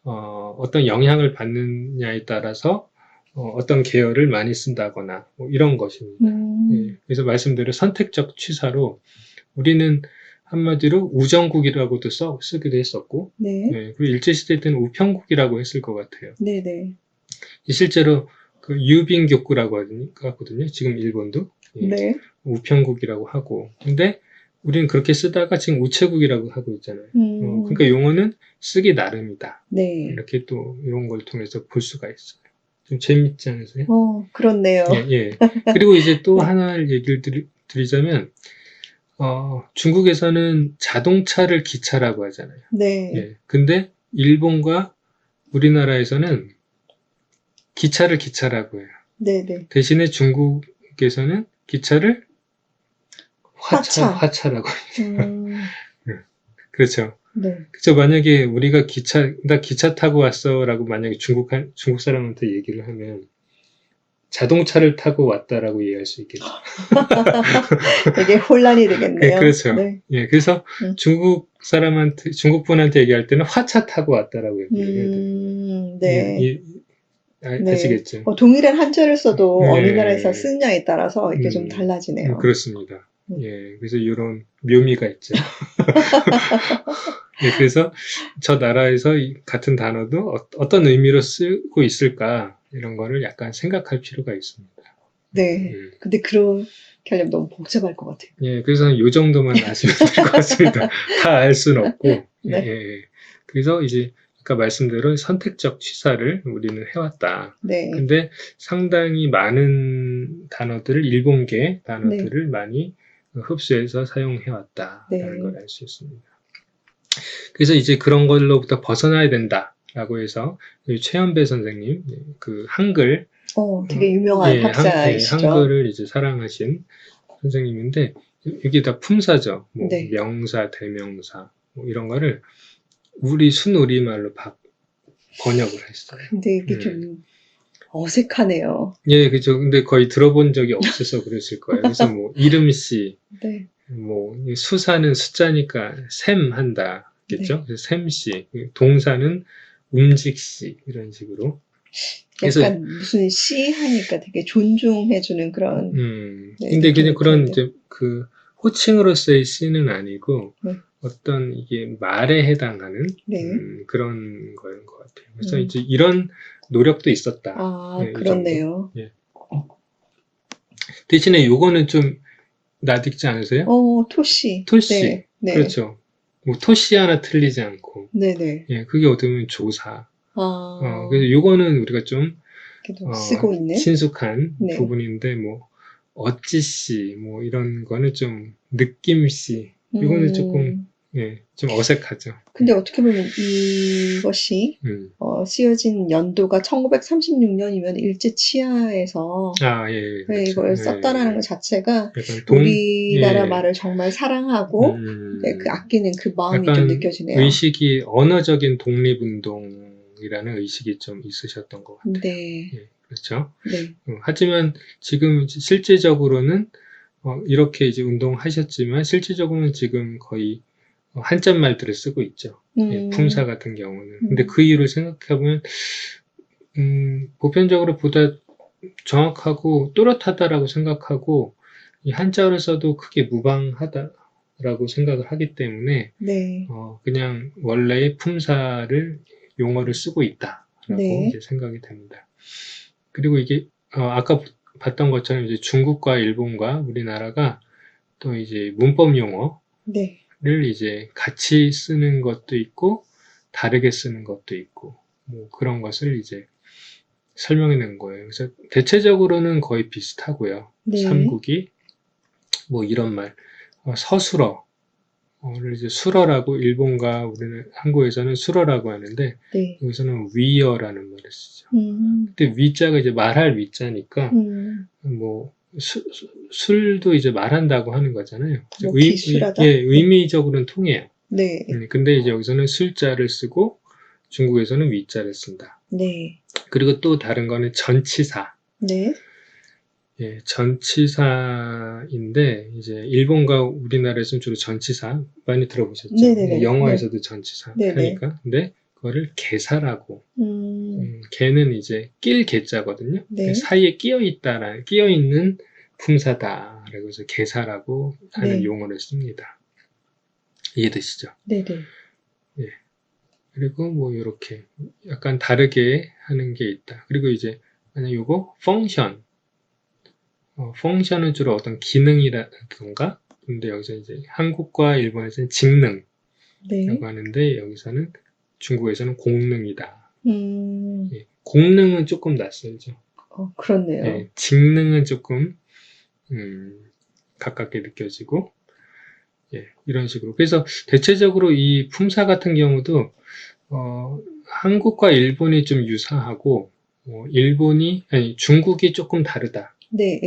어떤 영향을 받느냐에 따라서 어떤 계열을 많이 쓴다거나 뭐 이런 것입니다. 예, 그래서 말씀대로 선택적 취사로 우리는 한마디로 우정국이라고도 쓰기도 했었고, 네. 예, 그리고 일제시대 때는 우평국이라고 했을 것 같아요. 네네. 실제로 그 유빈교구라고 하거든요. 지금 일본도. 예, 네. 우평국이라고 하고. 근데 우리는 그렇게 쓰다가 지금 우체국이라고 하고 있잖아요. 그러니까 용어는 쓰기 나름이다. 네. 이렇게 또 이런 걸 통해서 볼 수가 있어요. 좀 재밌지 않으세요? 그렇네요. 예. 그리고 이제 또 하나 얘기를 드리자면, 중국에서는 자동차를 기차라고 하잖아요. 네. 예. 근데 일본과 우리나라에서는 기차를 기차라고 해요. 네네. 대신에 중국에서는 기차를 화차라고 해요. 그렇죠. 네. 그렇죠. 만약에 우리가 나 기차 타고 왔어라고 만약에 중국 사람한테 얘기를 하면 자동차를 타고 왔다라고 이해할 수 있겠죠. 되게 혼란이 되겠네요. 네, 그렇죠. 네. 예, 그래서 중국 분한테 얘기할 때는 화차 타고 왔다라고 얘기해야 돼요. 네. 아시겠죠? 동일한 한자를 써도 어느 나라에서 쓰느냐에 따라서 이게 좀 달라지네요. 그렇습니다. 예, 그래서 이런 묘미가 있죠. 예, 그래서 저 나라에서 이 같은 단어도 어떤 의미로 쓰고 있을까 이런 거를 약간 생각할 필요가 있습니다. 네. 근데 그렇게 하려면 너무 복잡할 것 같아요. 예, 그래서 요 정도만 아시면 될 것 같습니다. 다 알 수는 없고. 네. 예. 그래서 이제 아까 말씀대로 선택적 취사를 우리는 해왔다. 네. 근데 상당히 많은 단어들을, 일본계 단어들을 많이 흡수해서 사용해왔다라는 걸 알 수 있습니다. 그래서 이제 그런 걸로부터 벗어나야 된다라고 해서 최연배 선생님, 그 한글, 되게 유명한 학자이시죠. 한글을 이제 사랑하신 선생님인데, 이게 다 품사죠. 뭐 네. 명사, 대명사, 뭐 이런 거를 우리 순우리말로 번역을 했어요. 근데 이게 좀 어색하네요. 예, 그죠. 근데 거의 들어본 적이 없어서 그랬을 거예요. 그래서 뭐 이름씨, 네. 뭐 수사는 숫자니까 셈 한다겠죠. 네. 그래서 셈씨, 동사는 움직씨 이런 식으로. 그래서 약간 무슨 시 하니까 되게 존중해주는 그런. 네, 근데 그냥 그런 드는데. 이제 그 호칭으로서의 시는 아니고 네. 어떤 이게 말에 해당하는 네. 그런 거인 것 같아요. 그래서 이제 이런 노력도 있었다. 아, 네, 그렇네요. 예. 대신에 요거는 좀 낯익지 않으세요? 토시. 토시. 네. 네. 그렇죠. 뭐 토시 하나 틀리지 않고. 네네. 예, 그게 어떻게 보면 조사. 아, 그래서 요거는 우리가 좀 쓰고 있는. 친숙한 네. 부분인데 뭐 어찌씨 뭐 이런 거는 좀 느낌씨. 이거는 조금 예, 좀 어색하죠. 근데 어떻게 보면 이것이 쓰여진 연도가 1936년이면 일제 치하에서 예, 네, 그렇죠. 이걸 썼다라는 것 자체가 약간 우리나라 예. 말을 정말 사랑하고 네, 그 아끼는 그 마음이 좀 약간 느껴지네요. 의식이 언어적인 독립운동이라는 의식이 좀 있으셨던 것 같아요. 네. 예, 그렇죠. 네. 하지만 지금 실제적으로는 이렇게 이제 운동하셨지만 실질적으로는 지금 거의 한자말들을 쓰고 있죠. 예, 품사 같은 경우는. 근데 그 이유를 생각해보면 보편적으로 보다 정확하고 또렷하다라고 생각하고 이 한자어를 써도 크게 무방하다라고 생각을 하기 때문에 네. 그냥 원래의 품사를 용어를 쓰고 있다라고 네. 이제 생각이 됩니다. 그리고 이게 아까 봤던 것처럼 이제 중국과 일본과 우리나라가 또 이제 문법 용어를 네. 이제 같이 쓰는 것도 있고 다르게 쓰는 것도 있고 뭐 그런 것을 이제 설명해 낸 거예요. 그래서 대체적으로는 거의 비슷하고요. 네. 삼국이 뭐 이런 말 서술어를 이제 술어라고 일본과 우리는 한국에서는 술어라고 하는데 네. 여기서는 위어라는 말을 쓰죠. 근데 위자가 이제 말할 위자니까 뭐 술도 이제 말한다고 하는 거잖아요. 뭐 기술하다? 의미적으로는 통해요. 네. 근데 이제 여기서는 술자를 쓰고 중국에서는 위자를 쓴다. 네. 그리고 또 다른 거는 전치사. 네. 예, 전치사인데 이제 일본과 우리나라에서는 주로 전치사 많이 들어보셨죠? 네네네. 영어에서도 전치사 네네. 하니까. 근데 그거를 개사라고. 음. 개는 이제 낄 개자거든요. 네. 사이에 끼어 있다라 끼어 있는 품사다라고 해서 개사라고 하는 네. 용어를 씁니다. 이해되시죠? 네네. 예. 그리고 뭐 이렇게 약간 다르게 하는 게 있다. 그리고 이제 만약 요거 펑션. 펑션은 주로 어떤 기능이라던가, 근데 여기서 이제 한국과 일본에서는 직능이라고 네. 하는데 여기서는 중국에서는 공능이다. 음. 예, 공능은 조금 낯설죠. 그렇네요. 예, 직능은 조금 가깝게 느껴지고, 예, 이런 식으로. 그래서 대체적으로 이 품사 같은 경우도 한국과 일본이 좀 유사하고, 중국이 조금 다르다. 네.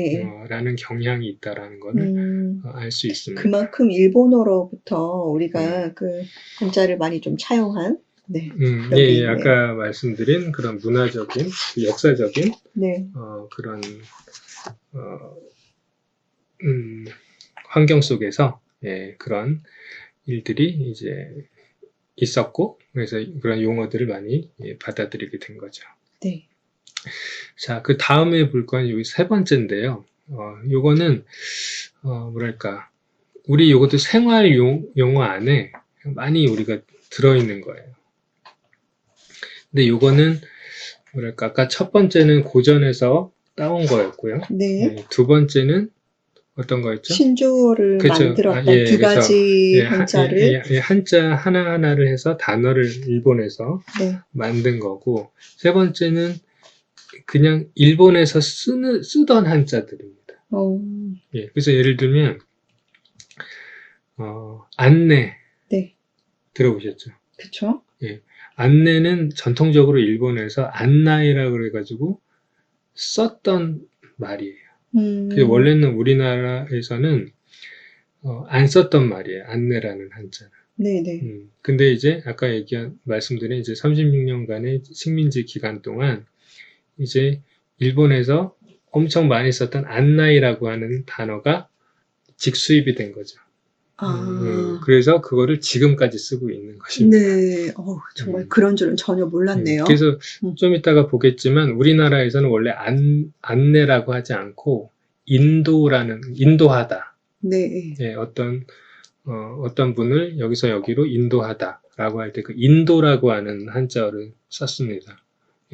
라는 경향이 있다라는 것을 알 수 있습니다. 그만큼 일본어로부터 우리가 그 한자를 많이 좀 차용한 네. 예, 아까 말씀드린 그런 문화적인, 역사적인 네. 그런 환경 속에서 예, 그런 일들이 이제 있었고 그래서 그런 용어들을 많이 받아들이게 된 거죠. 네. 자, 그 다음에 볼 건 여기 세 번째인데요. 요거는 뭐랄까 우리 이것도 생활 용어 안에 많이 우리가 들어있는 거예요. 근데 요거는 뭐랄까 아까 첫 번째는 고전에서 따온 거였고요. 네. 두 번째는 어떤 거였죠? 신조어를 그쵸. 만들었던 예, 두 그래서, 가지 한자를 한자 하나하나를 해서 단어를 일본에서 네. 만든 거고, 세 번째는 그냥 일본에서 쓰던 한자들입니다. 예, 그래서 예를 들면, 안내 네. 들어보셨죠? 그쵸? 예, 안내는 전통적으로 일본에서 안나이라고 그래가지고 썼던 말이에요. 그래서 원래는 우리나라에서는 안 썼던 말이에요. 안내라는 한자는. 네네. 근데 이제 아까 말씀드린 이제 36년간의 식민지 기간 동안 이제 일본에서 엄청 많이 썼던 안나이라고 하는 단어가 직수입이 된 거죠. 그래서 그거를 지금까지 쓰고 있는 것입니다. 네. 정말 그런 줄은 전혀 몰랐네요. 그래서 좀 이따가 보겠지만 우리나라에서는 원래 안내라고 하지 않고 인도하다. 네. 예, 어떤 분을 여기서 여기로 인도하다라고 할 때 그 인도라고 하는 한자어를 썼습니다.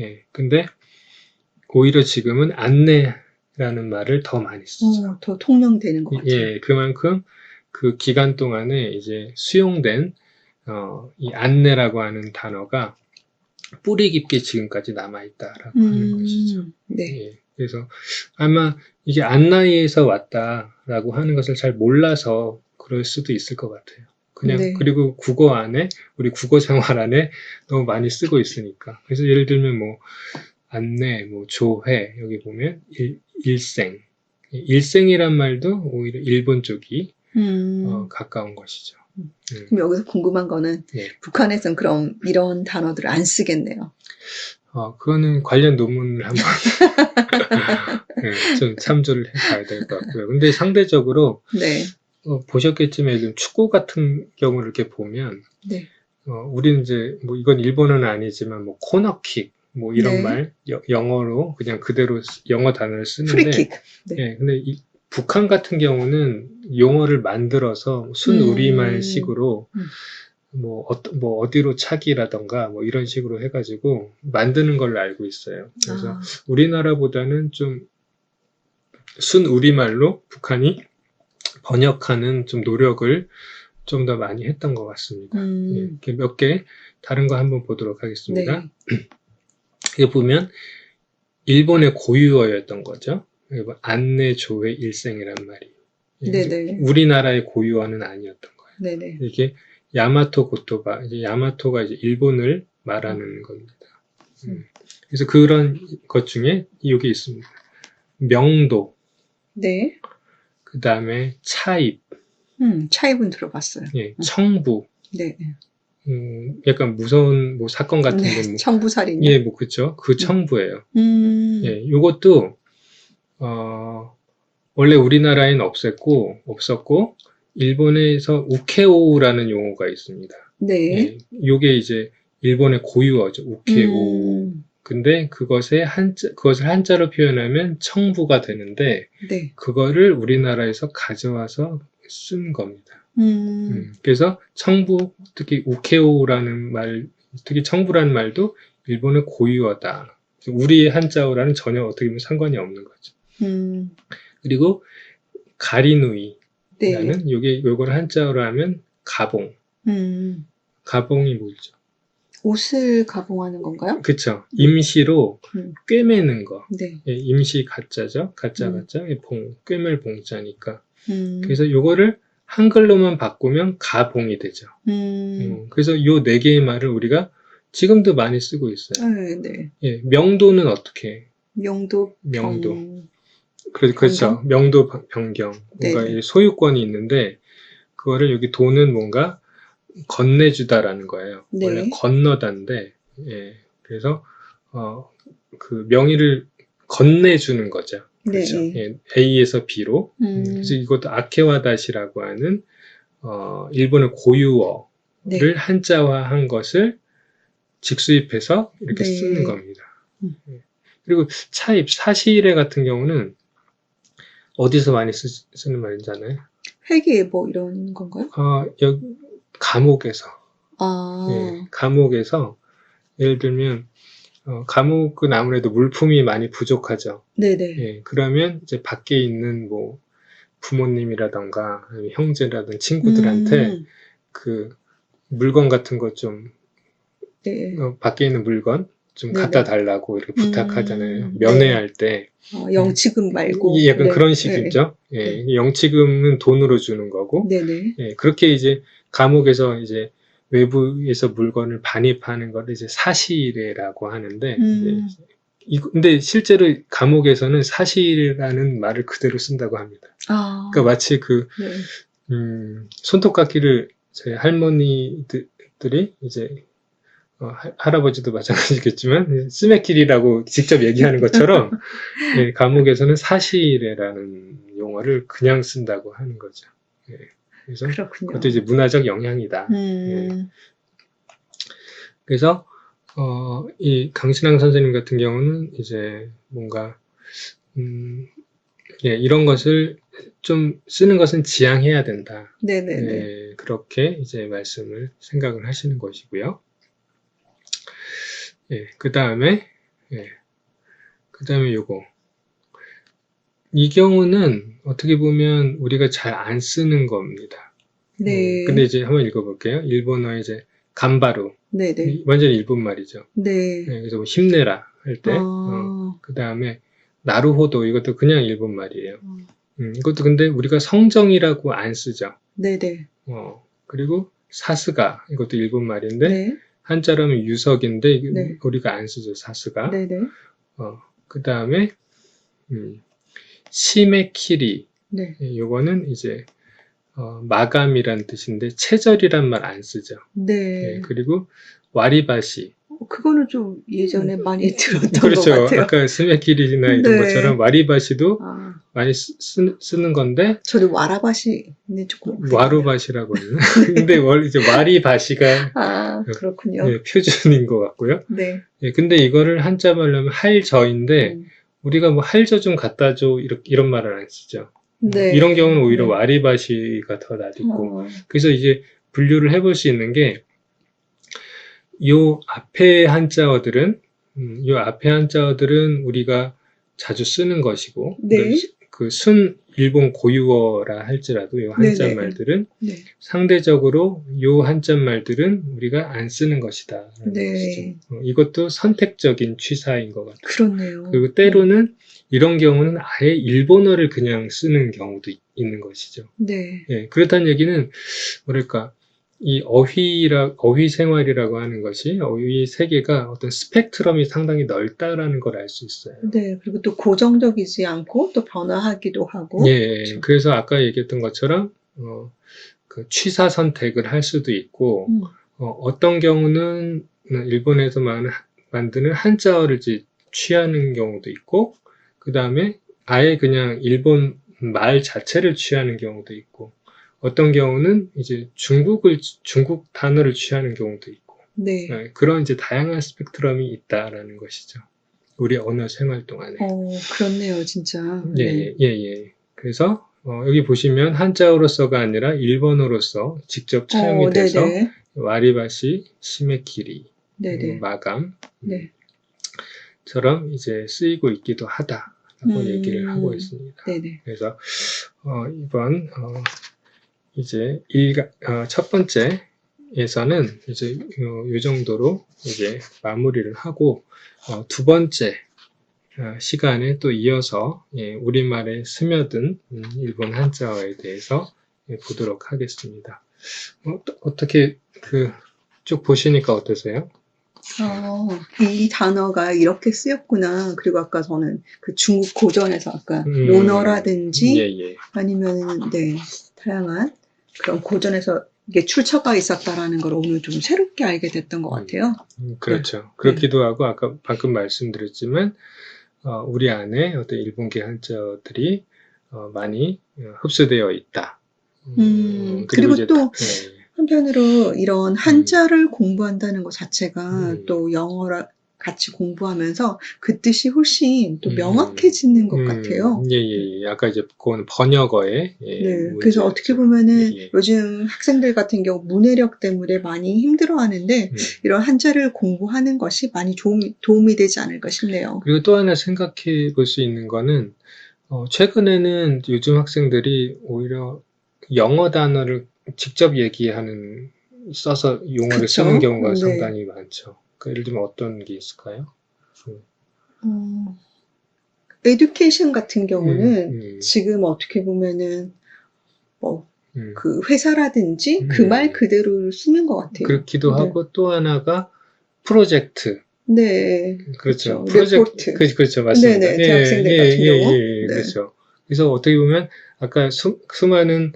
예, 근데 오히려 지금은 안내라는 말을 더 많이 쓰죠. 더 통용되는 것 같아요. 예, 그만큼 그 기간 동안에 이제 수용된 이 안내라고 하는 단어가 뿌리 깊게 지금까지 남아있다라고 하는 것이죠. 네. 예, 그래서 아마 이게 안나이에서 왔다라고 하는 것을 잘 몰라서 그럴 수도 있을 것 같아요. 그냥 네. 그리고 국어 안에 우리 국어 생활 안에 너무 많이 쓰고 있으니까. 그래서 예를 들면 뭐 안내, 뭐 조회 여기 보면 일생이란 말도 오히려 일본 쪽이 가까운 것이죠. 그럼 여기서 궁금한 거는 예. 북한에서는 그럼 이런 단어들을 안 쓰겠네요. 그거는 관련 논문을 한번 네, 좀 참조를 해봐야 될 것 같고요. 근데 상대적으로 네. 보셨겠지만 요즘 축구 같은 경우를 이렇게 보면 네. 우리는 이제 뭐 이건 일본어는 아니지만 뭐 코너킥 뭐 이런 네. 말 영어로 그냥 그대로 영어 단어를 쓰는데 프리킥. 네. 예, 근데 북한 같은 경우는 용어를 만들어서 순우리말식으로 뭐 어디로 차기라던가 뭐 이런 식으로 해가지고 만드는 걸로 알고 있어요. 그래서 우리나라보다는 좀 순우리말로 북한이 번역하는 좀 노력을 좀 더 많이 했던 것 같습니다. 예, 몇 개 다른 거 한번 보도록 하겠습니다. 네. 여기 보면 일본의 고유어였던 거죠. 안내, 조회, 일생이란 말이. 네네. 우리나라의 고유어는 아니었던 거예요. 네네. 이게 야마토 고토바, 이제 야마토가 이제 일본을 말하는 겁니다. 그래서 그런 것 중에 여기 있습니다. 명도. 네. 그 다음에 차입. 차입은 들어봤어요. 예, 청부. 네. 약간 무서운 뭐 사건 같은데. 네, 뭐, 청부살인. 예, 뭐, 그쵸. 그 청부예요. 예, 요것도, 원래 우리나라에는 없었고, 일본에서 우케오우라는 용어가 있습니다. 네. 예, 요게 이제 일본의 고유어죠. 우케오우. 근데 그것을 한자로 표현하면 청부가 되는데, 네. 그거를 우리나라에서 가져와서 쓴 겁니다. 그래서 청부, 특히 우케오라는 말, 특히 청부라는 말도 일본의 고유어다. 우리의 한자어라는 전혀 어떻게 보면 상관이 없는 거죠. 그리고 가리누이라는 네. 요걸 한자어로 하면 가봉. 가봉이 뭐죠? 옷을 가봉하는 건가요? 그쵸. 임시로 꿰매는 거. 네. 예, 임시 가짜죠. 가짜. 봉. 꿰맬 봉자니까. 그래서 요거를 한글로만 바꾸면 가봉이 되죠. 그래서 요 네 개의 말을 우리가 지금도 많이 쓰고 있어요. 네. 예, 명도는 어떻게 해요? 명도. 그렇죠. 명도 변경. 뭔가 네네. 소유권이 있는데, 그거를 여기 도는 뭔가 건네주다라는 거예요. 네. 원래 건너다인데, 예, 그래서, 그 명의를 건네주는 거죠. 그렇죠. 네. 예, A에서 B로. 그래서 이것도 아케와다시라고 하는, 일본의 고유어를 네. 한자화한 것을 직수입해서 이렇게 네. 쓰는 겁니다. 그리고 차입, 사시례 같은 경우는 어디서 많이 쓰는 말인지 아나요? 회계예보 이런 건가요? 여기 감옥에서, 아, 감옥에서 예를 들면 감옥은 아무래도 물품이 많이 부족하죠. 네네. 그러면 이제 밖에 있는 뭐 부모님이라던가 아니면 형제라든 친구들한테 그 물건 같은 거 좀 네. 밖에 있는 물건 좀 네네. 갖다 달라고 이렇게 부탁하잖아요. 네. 면회할 때. 영치금 말고. 약간 네. 그런 네. 식이죠. 네. 영치금은 돈으로 주는 거고, 네네. 그렇게 이제 감옥에서 이제 외부에서 물건을 반입하는 걸 이제 사시례라고 하는데, 근데 실제로 감옥에서는 사시라는 말을 그대로 쓴다고 합니다. 그러니까 마치 네. 손톱깎이를 제 할머니들이 이제 할아버지도 마찬가지겠지만 스매킬이라고 직접 얘기하는 것처럼 감옥에서는 사시례라는 용어를 그냥 쓴다고 하는 거죠. 그래서 그렇군요. 그것도 이제 문화적 영향이다. 그래서 이 강신황 선생님 같은 경우는 이제 뭔가 이런 것을 좀 쓰는 것은 지양해야 된다. 네네네. 그렇게 이제 말씀을 생각을 하시는 것이고요. 그 다음에 요거. 이 경우는 어떻게 보면 우리가 잘 안 쓰는 겁니다. 네. 근데 이제 한번 읽어볼게요. 일본어 이제 간바루. 네네. 완전히 일본 말이죠. 네. 그래서 뭐 힘내라 할 때, 그 다음에 나루호도 이것도 그냥 일본 말이에요. 이것도 근데 우리가 성정이라고 안 쓰죠. 네네. 그리고 사스가 이것도 일본 말인데 네. 한자로는 유석인데 네. 우리가 안 쓰죠. 사스가. 네네. 그 다음에 시메키리. 네. 요거는 이제 마감이란 뜻인데 체절이란 말 안 쓰죠. 네. 그리고 와리바시. 그거는 좀 예전에 많이 들었던 그렇죠. 것 같아요. 아까 스메키리나 이런 네. 것처럼 와리바시도 많이 쓰는 건데 저도 와라바시는 조금 와루바시라고 하나? 근데 이제 와리바시가 그렇군요. 표준인 것 같고요. 네. 근데 이거를 한자 말로 하면 할저인데 우리가 뭐 할저 좀 갖다 줘 이런 말을 안 쓰죠. 네. 이런 경우는 오히려 와리바시가 더 낫고 그래서 이제 분류를 해볼 수 있는 게 요 앞에 한자어들은 우리가 자주 쓰는 것이고 네. 그 순 일본 고유어라 할지라도 요 한자 말들은 상대적으로 요 한자 말들은 우리가 안 쓰는 것이다. 것이죠. 이것도 선택적인 취사인 것 같아요. 그렇네요. 그리고 때로는 이런 경우는 아예 일본어를 그냥 쓰는 경우도 있는 것이죠. 네. 그렇다는 얘기는 뭐랄까 이 어휘 생활이라고 하는 것이 어휘 세계가 어떤 스펙트럼이 상당히 넓다라는 걸 알 수 있어요. 네, 그리고 또 고정적이지 않고 또 변화하기도 하고. 그렇죠. 그래서 아까 얘기했던 것처럼 그 취사 선택을 할 수도 있고 어떤 경우는 일본에서 만드는 한자어를 취하는 경우도 있고 그 다음에 아예 그냥 일본 말 자체를 취하는 경우도 있고 어떤 경우는 이제 중국 단어를 취하는 경우도 있고, 그런 이제 다양한 스펙트럼이 있다라는 것이죠. 우리 언어 생활 동안에. 그렇네요, 진짜. 그래서 여기 보시면 한자어로서가 아니라 일본어로서 직접 차용이 돼서 와리바시, 시메키리, 마감, 처럼 이제 쓰이고 있기도 하다라고 얘기를 하고 있습니다. 그래서 이번 이제 첫 번째에서는 이제 요 정도로 이제 마무리를 하고 두 번째 시간에 또 이어서 우리말에 스며든 일본 한자어에 대해서 보도록 하겠습니다. 어떻게 쭉 보시니까 어떠세요? 이 단어가 이렇게 쓰였구나. 그리고 아까 저는 그 중국 고전에서 아까 논어라든지 아니면 다양한 그런 고전에서 이게 출처가 있었다라는 걸 오늘 좀 새롭게 알게 됐던 것 같아요. 그렇죠. 그렇기도 하고 아까 방금 말씀드렸지만 우리 안에 어떤 일본계 한자어들이 많이 흡수되어 있다. 그리고 또 한편으로 이런 한자를 공부한다는 것 자체가 또 영어라 같이 공부하면서 그 뜻이 훨씬 또 명확해지는 것 같아요. 예. 아까 이제 그건 번역어의 네, 문제였죠. 그래서 어떻게 보면은 예. 요즘 학생들 같은 경우 문해력 때문에 많이 힘들어하는데 이런 한자를 공부하는 것이 많이 도움이 되지 않을까 싶네요. 그리고 또 하나 생각해 볼 수 있는 거는 최근에는 요즘 학생들이 오히려 영어 단어를 직접 써서 용어를 그쵸? 쓰는 경우가 네. 상당히 많죠. 예를 들면 어떤 게 있을까요? 에듀케이션 같은 경우는 지금 어떻게 보면은 그 회사라든지 그 말 그대로 쓰는 것 같아요. 그렇기도 네. 하고 또 하나가 프로젝트. 네, 그렇죠. 리포트. 그렇죠. 맞습니다. 네네, 대학생들 같은 경우. 네. 그렇죠. 그래서 어떻게 보면 아까 수많은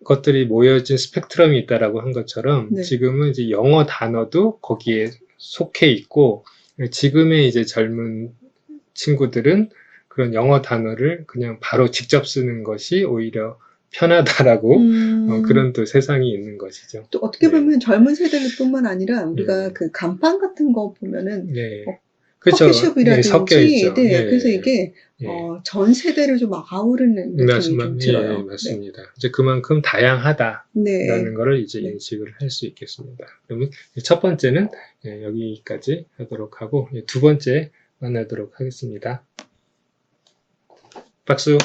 것들이 모여진 스펙트럼이 있다라고 한 것처럼 네. 지금은 이제 영어 단어도 거기에 속해 있고 지금의 이제 젊은 친구들은 그런 영어 단어를 그냥 바로 직접 쓰는 것이 오히려 편하다라고 그런 또 세상이 있는 것이죠. 또 어떻게 보면 젊은 세대들뿐만 아니라 우리가 그 간판 같은 거 보면은 그렇죠. 커피숍이라든지 섞여 있죠. 그래서 이게 전 세대를 좀 아우르는 느낌이 좀 들어요. 맞습니다. 이제 그만큼 다양하다라는 거를 이제 네. 인식을 할 수 있겠습니다. 그러면 첫 번째는 여기까지 하도록 하고 두 번째 만나도록 하겠습니다. 박수.